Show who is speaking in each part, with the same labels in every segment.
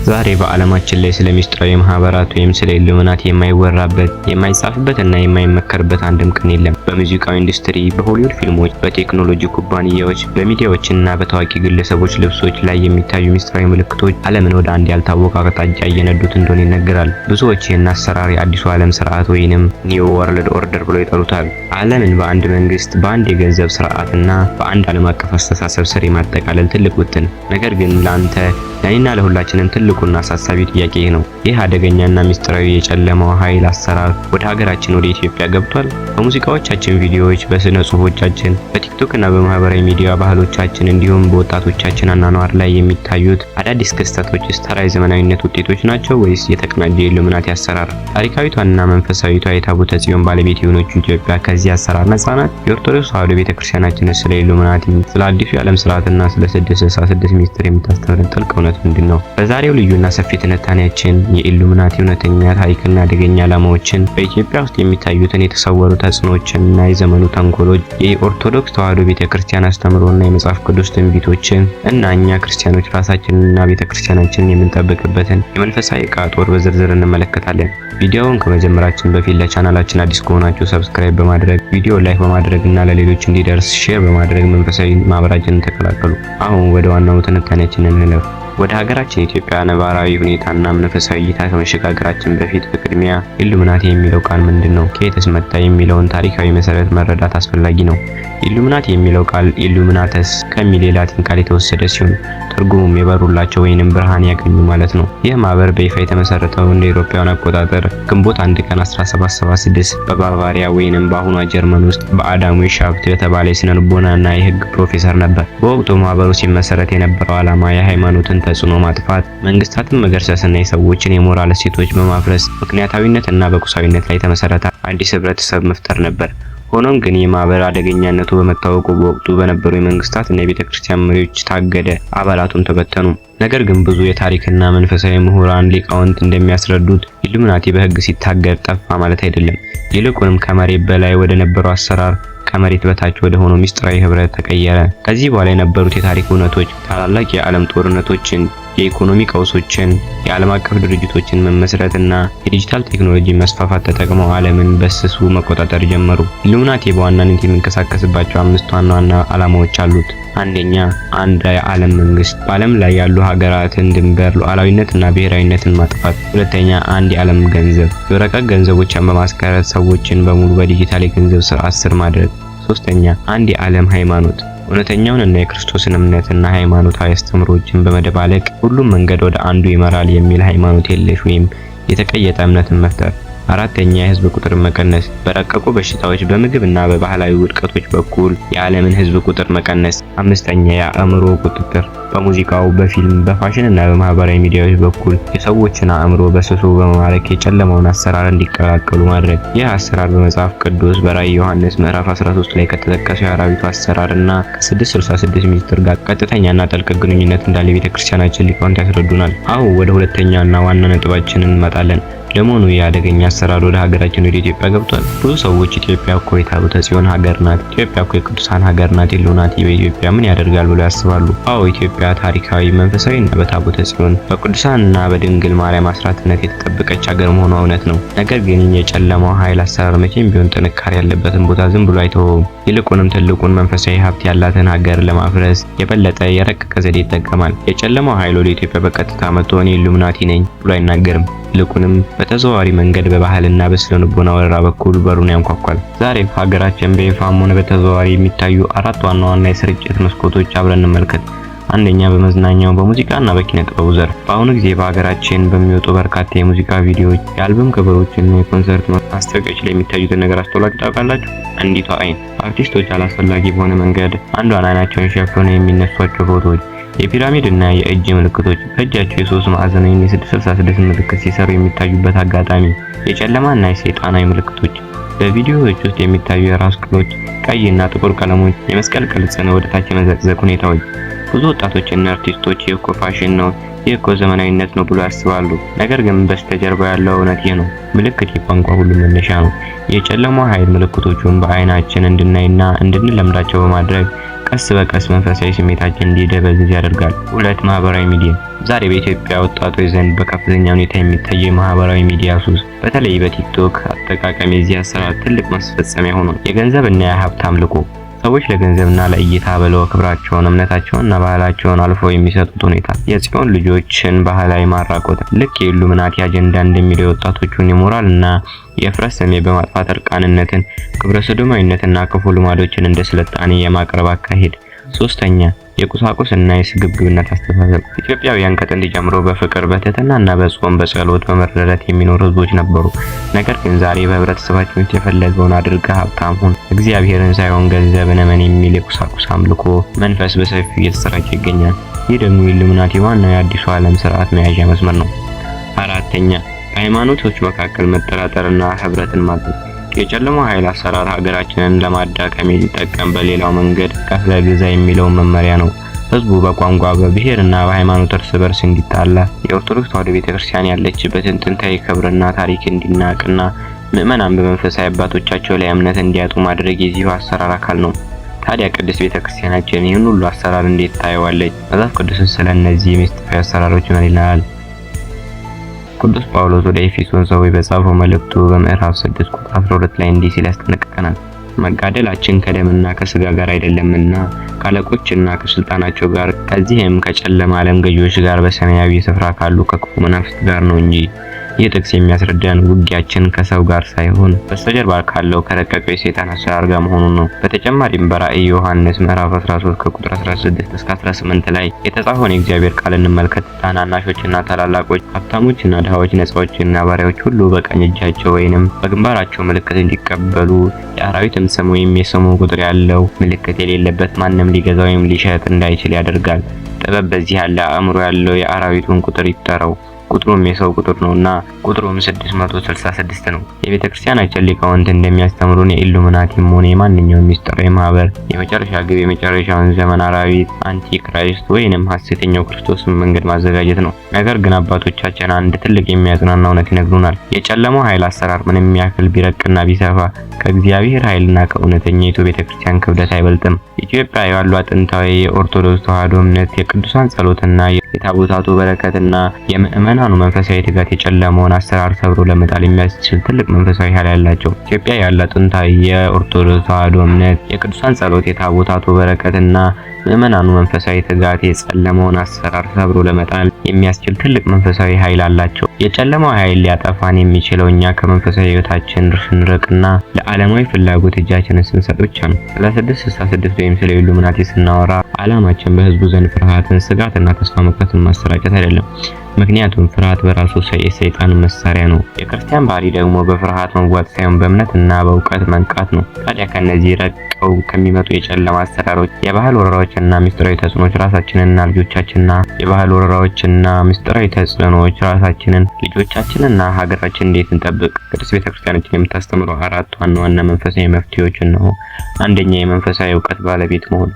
Speaker 1: ዛሬ በዓለማችን ላይ ስለ ሚስጥራዊ ማህበራት ወይም ስለ ኢሉሚናቲ የማይወራበት የማይጻፍበትና የማይመከርበት አንድም ቀን የለም። በሙዚቃው ኢንዱስትሪ፣ በሆሊውድ ፊልሞች፣ በቴክኖሎጂ ኩባንያዎች፣ በሚዲያዎችና በታዋቂ ግለሰቦች ልብሶች ላይ የሚታዩ ሚስጥራዊ ምልክቶች ዓለምን ወደ አንድ ያልታወቀ አቅጣጫ እየነዱት እንደሆነ ይነገራል። ብዙዎች ይህን አሰራር የአዲሱ ዓለም ስርዓት ወይንም ኒው ወርልድ ኦርደር ብለው ይጠሩታል። ዓለምን በአንድ መንግስት፣ በአንድ የገንዘብ ስርዓትና በአንድ ዓለም አቀፍ አስተሳሰብ ስር የማጠቃለል ትልቅ ውጥን። ነገር ግን ለአንተ ለኔና ለሁላችንም ትልቁና አሳሳቢ ጥያቄ ነው። ይህ አደገኛና ሚስጥራዊ የጨለማው ኃይል አሰራር ወደ ሀገራችን ወደ ኢትዮጵያ ገብቷል? በሙዚቃዎቻችን ቪዲዮዎች፣ በስነ ጽሁፎቻችን፣ በቲክቶክ እና በማህበራዊ ሚዲያ ባህሎቻችን እንዲሁም በወጣቶቻችን አኗኗር ላይ የሚታዩት አዳዲስ ክስተቶች ተራ የዘመናዊነት ውጤቶች ናቸው ወይስ የተቀናጀ የኢሉሚናቲ አሰራር? ታሪካዊቷና መንፈሳዊቷ የታቦተ ጽዮን ባለቤት የሆነችው ኢትዮጵያ ከዚህ አሰራር ነፃ ናት? የኦርቶዶክስ ተዋሕዶ ቤተክርስቲያናችን ስለ ኢሉሚናቲ፣ ስለ አዲሱ የዓለም ስርዓትና ስለ 666 ሚስጥር የምታስተምረን ጥልቅ እውነት ምንድን ነው? በዛሬው ልዩና ሰፊ ትንታኔያችን የኢሉሚናቲ እውነተኛ ታሪክና አደገኛ ዓላማዎችን፣ በኢትዮጵያ ውስጥ የሚታዩትን የተሰወሩ ተጽዕኖዎችንና የዘመኑ ተንኮሎች፣ የኦርቶዶክስ ተዋሕዶ ቤተክርስቲያን አስተምሮና የመጽሐፍ ቅዱስ ትንቢቶችን እና እኛ ክርስቲያኖች ራሳችንንና ቤተክርስቲያናችንን የምንጠብቅበትን የመንፈሳዊ ዕቃ ጦር በዝርዝር እንመለከታለን። ቪዲዮውን ከመጀመራችን በፊት ለቻናላችን አዲስ ከሆናችሁ ሰብስክራይብ በማድረግ ቪዲዮ ላይክ በማድረግ እና ለሌሎች እንዲደርስ ሼር በማድረግ መንፈሳዊ ማህበራችንን ተቀላቀሉ። አሁን ወደ ዋናው ትንታኔያችን እንለፍ። ወደ ሀገራችን ኢትዮጵያ ነባራዊ ሁኔታና መንፈሳዊ እይታ ከመሸጋገራችን በፊት በቅድሚያ ኢሉሚናቲ የሚለው ቃል ምንድነው? ከየትስ መጣ? የሚለውን ታሪካዊ መሰረት መረዳት አስፈላጊ ነው። ኢሉሚናቲ የሚለው ቃል ኢሉሚናተስ ከሚል የላቲን ቃል የተወሰደ ሲሆን ትርጉሙም የበሩላቸው ወይንም ብርሃን ያገኙ ማለት ነው። ይህ ማህበር በይፋ የተመሰረተው እንደ አውሮፓውያን አቆጣጠር ግንቦት 1 ቀን 1776 በባቫሪያ ወይንም በአሁኗ ጀርመን ውስጥ በአዳም ዌሽሃፍት የተባለ የስነ ልቦናና የህግ ፕሮፌሰር ነበር። በወቅቱ ማህበሩ ሲመሰረት የነበረው ዓላማ የሃይማኖትን ተጽዕኖ ማጥፋት፣ መንግስታትን መገርሰስና የሰዎችን የሞራል እሴቶች በማፍረስ ምክንያታዊነትና በቁሳዊነት ላይ የተመሰረተ አዲስ ህብረተሰብ መፍጠር ነበር። ሆኖም ግን የማህበር አደገኛነቱ በመታወቁ በወቅቱ በነበሩ የመንግስታትና የቤተክርስቲያን መሪዎች ታገደ፣ አባላቱም ተበተኑ። ነገር ግን ብዙ የታሪክና መንፈሳዊ ምሁራን ሊቃውንት እንደሚያስረዱት ኢሉሚናቲ በህግ ሲታገድ ጠፋ ማለት አይደለም። ይልቁንም ከመሬት በላይ ወደ ነበረው አሰራር ከመሬት በታች ወደ ሆነው ሚስጥራዊ ህብረት ተቀየረ። ከዚህ በኋላ የነበሩት የታሪክ እውነቶች ታላላቅ የዓለም ጦርነቶችን፣ የኢኮኖሚ ቀውሶችን፣ የዓለም አቀፍ ድርጅቶችን መመስረትና የዲጂታል ቴክኖሎጂ መስፋፋት ተጠቅመው ዓለምን በስሱ መቆጣጠር ጀመሩ። ኢሉሚናቲ በዋናነት የሚንቀሳቀስባቸው 5 ዋና ዋና ዓላማዎች አሉት። አንደኛ፣ አንድ የዓለም መንግስት፣ በዓለም ላይ ያሉ ሀገራትን ድንበር፣ ሉዓላዊነትና ብሔራዊነትን ማጥፋት። ሁለተኛ፣ አንድ የዓለም ገንዘብ፣ የወረቀት ገንዘቦችን በማስቀረት ሰዎችን በሙሉ በዲጂታል የገንዘብ ስርዓት ስር ማድረግ። ሶስተኛ፣ አንድ የዓለም ሃይማኖት፣ እውነተኛውንና የክርስቶስን እምነትና ሃይማኖታዊ አስተምሮችን በመደባለቅ ሁሉም መንገድ ወደ አንዱ ይመራል የሚል ሃይማኖት የለሽ ወይም የተቀየጠ እምነትን መፍጠር። አራተኛ፣ የህዝብ ቁጥር መቀነስ፣ በረቀቁ በሽታዎች፣ በምግብና በባህላዊ ውድቀቶች በኩል የዓለምን ህዝብ ቁጥር መቀነስ። አምስተኛ፣ የአእምሮ ቁጥጥር፣ በሙዚቃው፣ በፊልም፣ በፋሽንና በማህበራዊ ሚዲያዎች በኩል የሰዎችን አእምሮ በስሱ በመማረክ የጨለማውን አሰራር እንዲቀላቀሉ ማድረግ። ይህ አሰራር በመጽሐፍ ቅዱስ በራዕየ ዮሐንስ ምዕራፍ 13 ላይ ከተጠቀሰው የአራዊቱ አሰራርና ከ666 ሚስጥር ጋር ቀጥተኛና ጥልቅ ግንኙነት እንዳለ ቤተክርስቲያናችን ሊቃውንት ያስረዱናል። አሁን ወደ ሁለተኛና ዋና ነጥባችን እንመጣለን። ለመሆኑ የአደገኛ አሰራር ወደ ሀገራችን ወደ ኢትዮጵያ ገብቷል? ብዙ ሰዎች ኢትዮጵያ እኮ የታቦተ ጽዮን ሀገር ናት፣ ኢትዮጵያ እኮ የቅዱሳን ሀገር ናት፣ ኢሉሚናቲ በኢትዮጵያ ምን ያደርጋል ብለው ያስባሉ። አዎ፣ ኢትዮጵያ ታሪካዊ፣ መንፈሳዊና በታቦተ ጽዮን በቅዱሳንና በድንግል ማርያም አስራትነት የተጠበቀች ሀገር መሆኗ እውነት ነው። ነገር ግን የጨለማው ኃይል አሰራር መቼም ቢሆን ጥንካሬ ያለበትን ቦታ ዝም ብሎ አይተወውም። ይልቁንም ትልቁን መንፈሳዊ ሀብት ያላትን ሀገር ለማፍረስ የበለጠ የረቀቀ ዘዴ ይጠቀማል። የጨለማው ኃይል ወደ ኢትዮጵያ በቀጥታ መጥቶ እኔ ኢሉሚናቲ ነኝ ብሎ አይናገርም። ይልቁንም በተዘዋዋሪ መንገድ በባህልና በስነ ልቦና ወረራ በኩል በሩን ያንኳኳል። ዛሬም ሀገራችን በይፋም ሆነ በተዘዋዋሪ የሚታዩ 4 ዋና ዋና የስርጭት መስኮቶች አብረን እንመልከት። አንደኛ፣ በመዝናኛው፣ በሙዚቃና በኪነ ጥበቡ ዘርፍ። በአሁኑ ጊዜ በሀገራችን በሚወጡ በርካታ የሙዚቃ ቪዲዮዎች፣ የአልበም ከቨሮችና የኮንሰርት ማስታወቂያዎች ላይ የሚታዩትን ነገር አስተውላችሁ ታውቃላችሁ? አንዲቷ አይን አርቲስቶች አላስፈላጊ በሆነ መንገድ አንዷን አይናቸውን ሸፍነው የሚነሷቸው ፎቶዎች፣ የፒራሚድ እና የእጅ ምልክቶች፣ በእጃቸው የ3 ማዕዘን ወይም የ666 ምልክት ሲሰሩ የሚታዩበት አጋጣሚ፣ የጨለማና የሰይጣናዊ ምልክቶች፣ በቪዲዮዎች ውስጥ የሚታዩ የራስ ቅሎች፣ ቀይና ጥቁር ቀለሞች፣ የመስቀል ቅርጽን ወደ ታች የመዘቅዘቅ ሁኔታዎች፣ ብዙ ወጣቶችና አርቲስቶች ይህ እኮ ፋሽን ነው፣ ይህ እኮ ዘመናዊነት ነው ብሎ ያስባሉ። ነገር ግን በስተጀርባ ያለው እውነት ይህ ነው። ምልክት የቋንቋ ሁሉ መነሻ ነው። የጨለማው ኃይል ምልክቶቹን በአይናችን እንድናይና እንድንለምዳቸው በማድረግ ቀስ በቀስ መንፈሳዊ ስሜታችን እንዲደበዝዝ ያደርጋል። 2. ማህበራዊ ሚዲያ። ዛሬ በኢትዮጵያ ወጣቶች ዘንድ በከፍተኛ ሁኔታ የሚታየው የማህበራዊ ሚዲያ ሱስ፣ በተለይ በቲክቶክ አጠቃቀም የዚህ አሰራር ትልቅ ማስፈጸሚያ ሆኗል። የገንዘብና የሀብት አምልኮ። ሰዎች ለገንዘብና ለእይታ ብለው ክብራቸውን፣ እምነታቸውንና ባህላቸውን አልፈው የሚሰጡት ሁኔታ። የጽዮን ልጆችን ባህላዊ ማራቆት። ልክ የኢሉሚናቲ አጀንዳ እንደሚለው የወጣቶቹን የሞራልና የፍረት ስሜት በማጥፋት እርቃንነትን፣ ግብረ ሰዶማዊነትና ክፉ ልማዶችን እንደ ስልጣኔ የማቅረብ አካሄድ። 3. የቁሳቁስና የስግብግብነት አስተሳሰብ። ኢትዮጵያውያን ከጥንት ጀምሮ በፍቅር በትህትናና በጾም በጸሎት በመረዳዳት የሚኖሩ ህዝቦች ነበሩ። ነገር ግን ዛሬ በህብረተሰባችን ውስጥ የፈለገውን አድርገህ ሀብታም ሁን፣ እግዚአብሔርን ሳይሆን ገንዘብን እመን የሚል የቁሳቁስ አምልኮ መንፈስ በሰፊው እየተሰራጨ ይገኛል። ይህ ደግሞ የኢሉሚናቲ ዋናው የአዲሱ ዓለም ስርዓት መያዣ መስመር ነው። 4. በሃይማኖቶች መካከል መጠራጠርና ህብረትን ማድረግ። የጨለማው ኃይል አሰራር ሀገራችንን ለማዳከም የሚጠቀም በሌላው መንገድ ከፍለ ግዛ የሚለው መመሪያ ነው። ህዝቡ በቋንቋ በብሔርና በሃይማኖት እርስ በርስ እንዲጣላ፣ የኦርቶዶክስ ተዋሕዶ ቤተክርስቲያን ያለችበትን ጥንታዊ ክብርና ታሪክ እንዲናቅና ምዕመናን በመንፈሳዊ አባቶቻቸው ላይ እምነት እንዲያጡ ማድረግ የዚሁ አሰራር አካል ነው። ታዲያ ቅድስት ቤተክርስቲያናችን ይህን ሁሉ አሰራር እንዴት ታየዋለች? መጽሐፍ ቅዱስን ስለ እነዚህ ምስጢራዊ አሰራሮች ምን ይላል? ቅዱስ ጳውሎስ ወደ ኤፌሶን ሰዎች በጻፈው መልእክቱ በምዕራፍ 6 ቁጥር 12 ላይ እንዲህ ሲል ያስጠነቅቀናል። መጋደላችን ከደምና ከስጋ ጋር አይደለምና ከአለቆችና ከስልጣናቸው ጋር ከዚህም ከጨለማ ዓለም ገዢዎች ጋር በሰማያዊ ስፍራ ካሉ ከክፉ መናፍስት ጋር ነው እንጂ። ይህ ጥቅስ የሚያስረዳን ውጊያችን ከሰው ጋር ሳይሆን በስተጀርባ ካለው ከረቀቀው የሰይጣን አሰራር ጋር መሆኑን ነው። በተጨማሪም በራእይ ዮሐንስ ምዕራፍ 13 ከቁጥር 16 እስከ 18 ላይ የተጻፈውን የእግዚአብሔር ቃል እንመልከት። ታናናሾችና ታላላቆች፣ ሀብታሞችና ድሃዎች፣ ነፃዎችና ባሪያዎች ሁሉ በቀኝ እጃቸው ወይንም በግንባራቸው ምልክት እንዲቀበሉ የአራዊትም ስም ወይም የስሙ ቁጥር ያለው ምልክት የሌለበት ማንም ሊገዛ ወይም ሊሸጥ እንዳይችል ያደርጋል። ጥበብ በዚህ ያለ አእምሮ ያለው የአራዊቱን ቁጥር ይጠራው። ቁጥሩም የሰው ቁጥር ነውና ቁጥሩም 666 ነው። የቤተክርስቲያናችን ሊቃውንት እንደሚያስተምሩን የኢሉሚናቲም ሆነ የማንኛውም ምስጢራዊ ማህበር የመጨረሻ ግብ የመጨረሻውን ዘመን አራዊት አንቲክራይስት ወይንም ሐሰተኛው ክርስቶስን መንገድ ማዘጋጀት ነው። ነገር ግን አባቶቻችን አንድ ትልቅ የሚያጽናና እውነት ይነግሩናል። የጨለማው ኃይል አሰራር ምንም ያክል ቢረቅና ቢሰፋ ከእግዚአብሔር ኃይልና ከእውነተኛይቱ ቤተክርስቲያን ክብደት አይበልጥም። ኢትዮጵያ ያሉ ጥንታዊ የኦርቶዶክስ ተዋሕዶ እምነት የቅዱሳን ጸሎትና የታቦታቱ በረከትና የምዕመናኑ መንፈሳዊ ትጋት የጨለማውን አሰራር ሰብሮ ለመጣል የሚያስችል ትልቅ መንፈሳዊ ኃይል ያላቸው። ኢትዮጵያ ያለ ጥንታዊ የኦርቶዶክስ ተዋሕዶ እምነት የቅዱሳን ጸሎት የታቦታቱ በረከትና ምዕመናኑ መንፈሳዊ ትጋት የጨለማውን አሰራር ሰብሮ ለመጣል የሚያስችል ትልቅ መንፈሳዊ ኃይል አላቸው። የጨለማው ኃይል ሊያጠፋን የሚችለው እኛ ከመንፈሳዊ ሕይወታችን ስንርቅና ለዓለማዊ ፍላጎት እጃችንን ስንሰጥ ብቻ ነው። ስለ 666 ወይም ስለ ኢሉሚናቲ ስናወራ ዓላማችን በህዝቡ ዘንድ ፍርሃትን፣ ስጋትና ተስፋ መቁረጥን ማሰራጨት አይደለም። ምክንያቱም ፍርሃት በራሱ የሰይጣን መሳሪያ ነው። የክርስቲያን ባህሪ ደግሞ በፍርሃት መዋጥ ሳይሆን በእምነትና በእውቀት መንቃት ነው። ታዲያ ከነዚህ ረቀው ከሚመጡ የጨለማ አሰራሮች፣ የባህል ወረራዎችና ምስጢራዊ ተጽዕኖዎች ራሳችንንና ልጆቻችንና የባህል ወረራዎችና ምስጢራዊ ተጽዕኖዎች ራሳችንን ልጆቻችንና ሀገራችንን እንዴት እንጠብቅ? ቅድስት ቤተክርስቲያናችን የምታስተምረው 4 ዋና ዋና መንፈሳዊ መፍትሄዎች ነው። አንደኛ፣ የመንፈሳዊ እውቀት ባለቤት መሆን።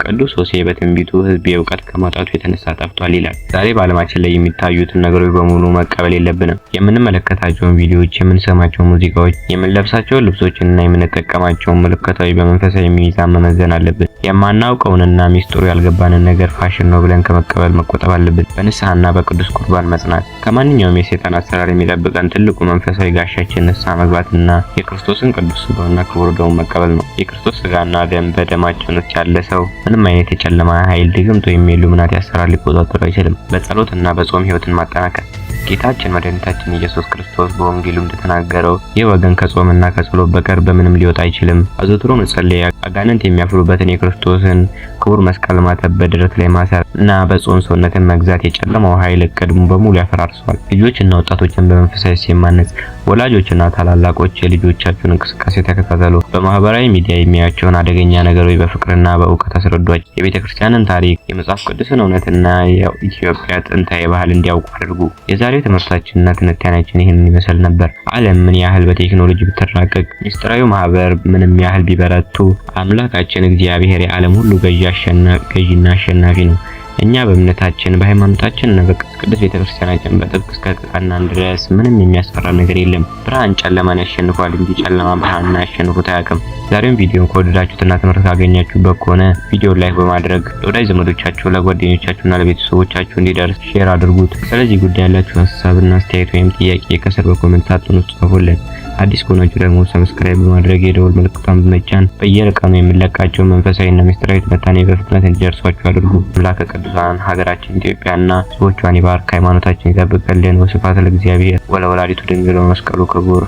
Speaker 1: ቅዱስ ሆሴዕ በትንቢቱ ሕዝብ እውቀት ከማጣቱ የተነሳ ጠፍቷል ይላል። ዛሬ በዓለማችን ላይ የሚታዩትን ነገሮች በሙሉ መቀበል የለብንም። የምንመለከታቸውን ቪዲዮዎች፣ የምንሰማቸው ሙዚቃዎች፣ የምንለብሳቸውን ልብሶችና የምንጠቀማቸውን ምልክቶች በመንፈሳዊ ሚዛን መመዘን አለብን። የማናውቀውንና ሚስጥሩ ያልገባንን ነገር ፋሽን ነው ብለን ከመቀበል መቆጠብ አለብን። በንስሐና በቅዱስ ቁርባን መጽናት። ከማንኛውም የሰይጣን አሰራር የሚጠብቀን ትልቁ መንፈሳዊ ጋሻችን ንስሐ መግባትና የክርስቶስን ቅዱስ ሥጋውና ክቡር ደሙን መቀበል ነው። የክርስቶስ ሥጋና ደም በደማችን ውስጥ ያለ ሰው ምንም አይነት የጨለማ ኃይል ድግምት ወይም የኢሉሚናቲ አሰራር ሊቆጣጠሩ አይችልም። በጸሎትና በጾም ሕይወትን ማጠናከር። ጌታችን መድኃኒታችን ኢየሱስ ክርስቶስ በወንጌሉ እንደተናገረው ይህ ወገን ከጾምና ከጸሎት በቀር በምንም ሊወጣ አይችልም። አዘውትሮ መጸለይ፣ አጋንንት የሚያፍሩበትን የክርስቶስን ክቡር መስቀል ማተብ በደረት ላይ ማሰር እና በጾም ሰውነትን መግዛት የጨለማው ኃይል እቅዱን በሙሉ ያፈራርሰዋል። ልጆችና ወጣቶችን በመንፈሳዊ ሲማነጽ። ወላጆችና ታላላቆች የልጆቻቸውን እንቅስቃሴ ተከታተሉ። በማህበራዊ ሚዲያ የሚያዩቸውን አደገኛ ነገሮች በፍቅርና በእውቀት አስረዷቸው። የቤተክርስቲያንን ታሪክ፣ የመጽሐፍ ቅዱስን እውነትና የኢትዮጵያ ጥንታዊ ባህል እንዲያውቁ አድርጉ። የዛሬው ትምህርታችንና ትንታኔያችን ይህንን ይመስል ነበር። ዓለም ምን ያህል በቴክኖሎጂ ብትራቀቅ፣ ሚስጥራዊ ማህበር ምንም ያህል ቢበረቱ፣ አምላካችን እግዚአብሔር የዓለም ሁሉ ገዢና አሸናፊ ነው። እኛ በእምነታችን በሃይማኖታችን እና በቅድስት ቤተክርስቲያናችን በጥብቅ እስከ ጸናን ድረስ ምንም የሚያስፈራ ነገር የለም። ብርሃን ጨለማን ያሸንፋል እንጂ ጨለማ ብርሃንን አያሸንፉት አያውቅም። ዛሬም ቪዲዮን ከወደዳችሁትና ትምህርት ካገኛችሁበት ከሆነ ቪዲዮ ላይክ በማድረግ ለወዳጅ ዘመዶቻችሁ፣ ለጓደኞቻችሁና ለቤተሰቦቻችሁ እንዲደርስ ሼር አድርጉት። ስለዚህ ጉዳይ ያላችሁ ሀሳብና አስተያየት ወይም ጥያቄ ከስር በኮሜንት ሳጥን ውስጥ ጻፉልን። አዲስ ከሆናችሁ ደግሞ ሰብስክራይብ በማድረግ የደወል ምልክቱን በመጫን በየቀኑ የምንለቃቸው መንፈሳዊና ምስጢራዊ ትንታኔ በፍጥነት እንዲደርሷችሁ አድርጉ። አምላከ ቅዱሳን ሀገራችን ኢትዮጵያና ሕዝቦቿን ይባርክ፣ ሃይማኖታችን ይጠብቅልን። ወስብሐት ለእግዚአብሔር ወለወላዲቱ ድንግል ወለመስቀሉ ክቡር።